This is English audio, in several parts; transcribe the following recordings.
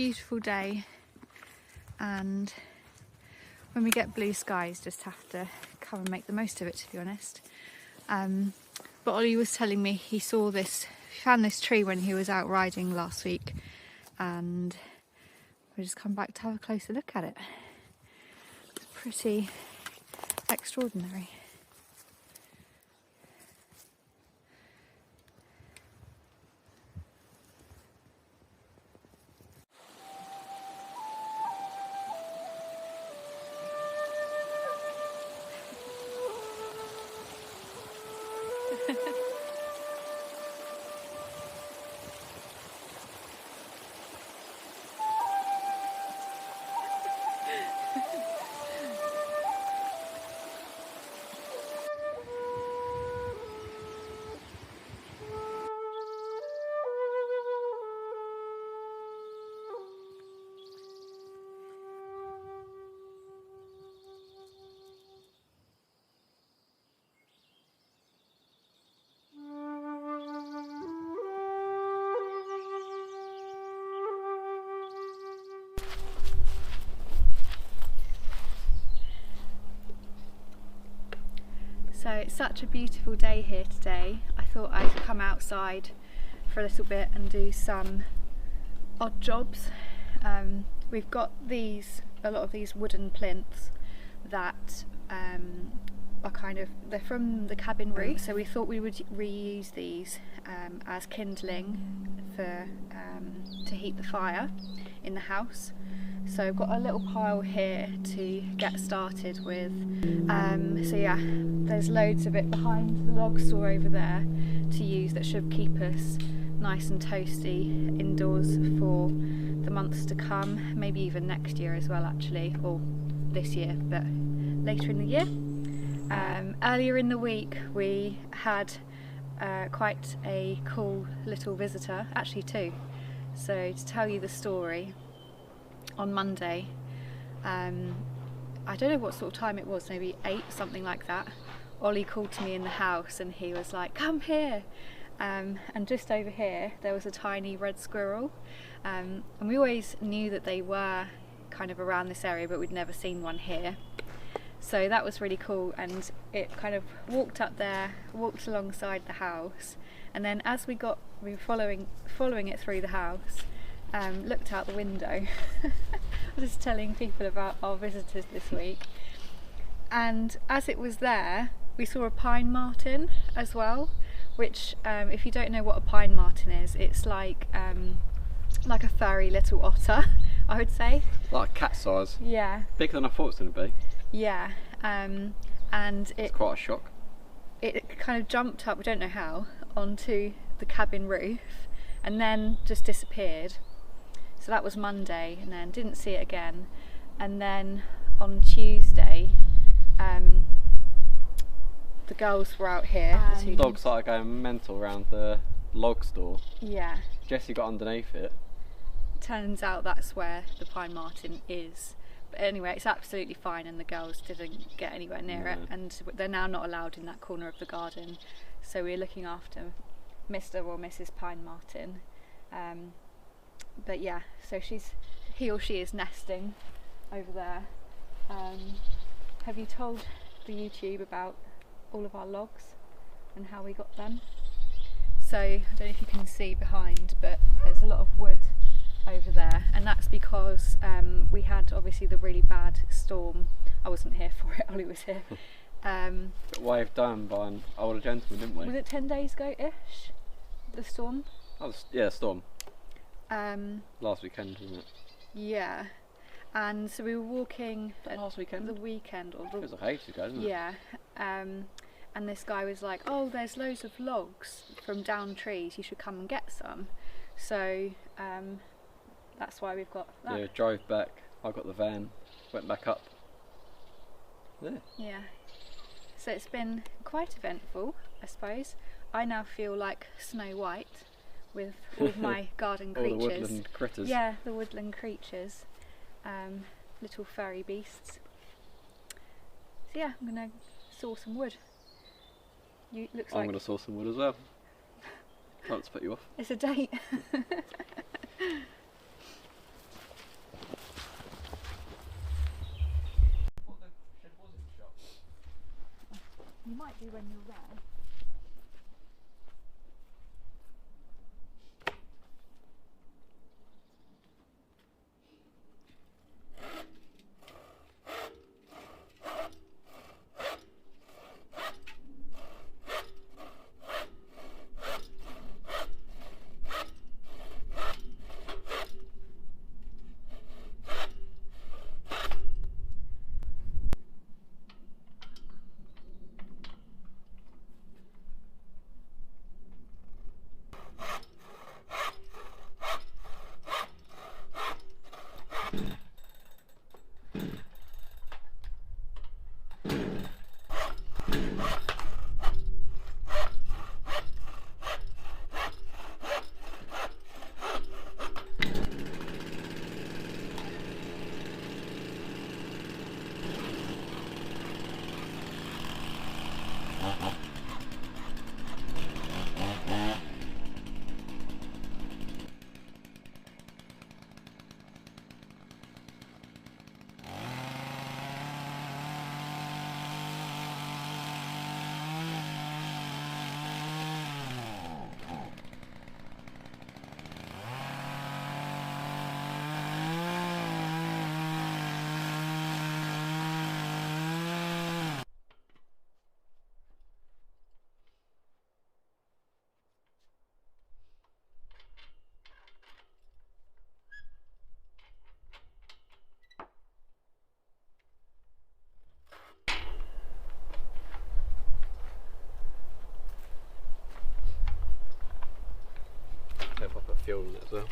beautiful day, and when we get blue skies just have to come and make the most of it, to be honest. But Ollie was telling me he found this tree when he was out riding last week, and we just come back to have a closer look at it. It's pretty extraordinary. So it's such a beautiful day here today. I thought I'd come outside for a little bit and do some odd jobs. We've got a lot of these wooden plinths that they're from the cabin roof, so we thought we would reuse these as kindling to heat the fire in the house. So I've got a little pile here to get started with. So yeah, there's loads of it behind the log store over there to use that should keep us nice and toasty indoors for the months to come, maybe even next year as well actually, or this year, but later in the year. Earlier in the week we had quite a cool little visitor, actually two. So to tell you the story, on Monday, I don't know what sort of time it was, maybe 8, something like that, Ollie called to me in the house and he was like, come here, and just over here there was a tiny red squirrel, and we always knew that they were kind of around this area, but we'd never seen one here. So that was really cool, and it kind of walked up there, walked alongside the house, and then as we were following it through the house, looked out the window. I was just telling people about our visitors this week, and as it was there we saw a pine marten as well, which if you don't know what a pine marten is, it's like a furry little otter, I would say. Like cat size. Yeah. Bigger than I thought it was going to be. Yeah. And it's quite a shock. It kind of jumped up, we don't know how, onto the cabin roof and then just disappeared. So that was Monday, and then didn't see it again. And then on Tuesday, the girls were out here. The dog started going mental around the log store. Yeah. Jessie got underneath it. Turns out that's where the pine marten is. But anyway, it's absolutely fine, and the girls didn't get anywhere near it, and they're now not allowed in that corner of the garden. So we're looking after Mr. or Mrs. Pine Marten. But yeah, so he or she is nesting over there. Have you told the YouTube about all of our logs and how we got them? So I don't know if you can see behind, but there's a lot of wood over there, and that's because we had obviously the really bad storm. I wasn't here for it, Ollie was here. Got waved down by an older gentleman, didn't we? Was it 10 days ago-ish, the storm? Yeah, storm. Last weekend, wasn't it? Yeah, and so we were walking last weekend? The weekend, or it was like ages ago, didn't it? Yeah, and this guy was like, oh, there's loads of logs from down trees, you should come and get some. So that's why we've got that. Yeah, drove back, I got the van, went back up. Yeah, so it's been quite eventful, I suppose. I now feel like Snow White with all of my garden creatures. All the woodland critters. Yeah, the woodland creatures, little furry beasts. So yeah, I'm gonna saw some wood. I'm gonna saw some wood as well. Can't put you off. It's a date. You might do when you're there. If I put fuel in it as well.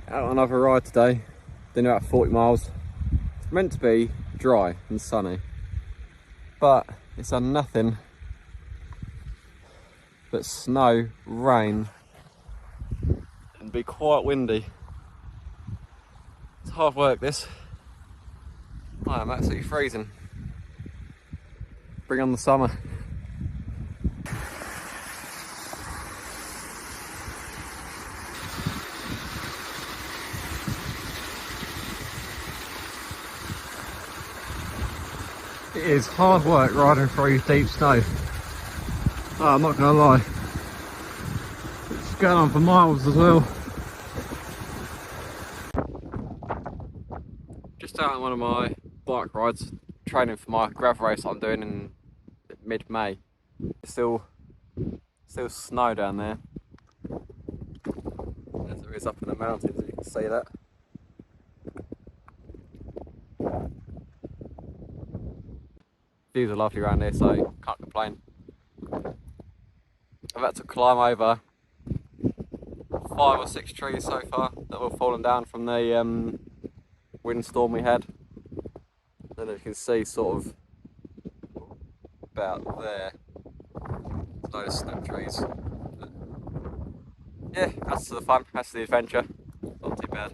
Out on another ride today, been about 40 miles. It's meant to be dry and sunny, but it's done nothing but snow, rain, and be quite windy. It's hard work this. I am absolutely freezing. Bring on the summer. It is hard work riding through deep snow. Oh, I'm not gonna lie. It's going on for miles as well. Just out on one of my bike rides, training for my grav race I'm doing in mid-May. Still snow down there, as there is up in the mountains. You can see that. Views are lovely around here, so can't complain. I've had to climb over 5 or 6 trees so far that were fallen down from the windstorm we had. Then you can see sort of about there, those snap trees. But yeah, that's the fun, that's the adventure. Not too bad.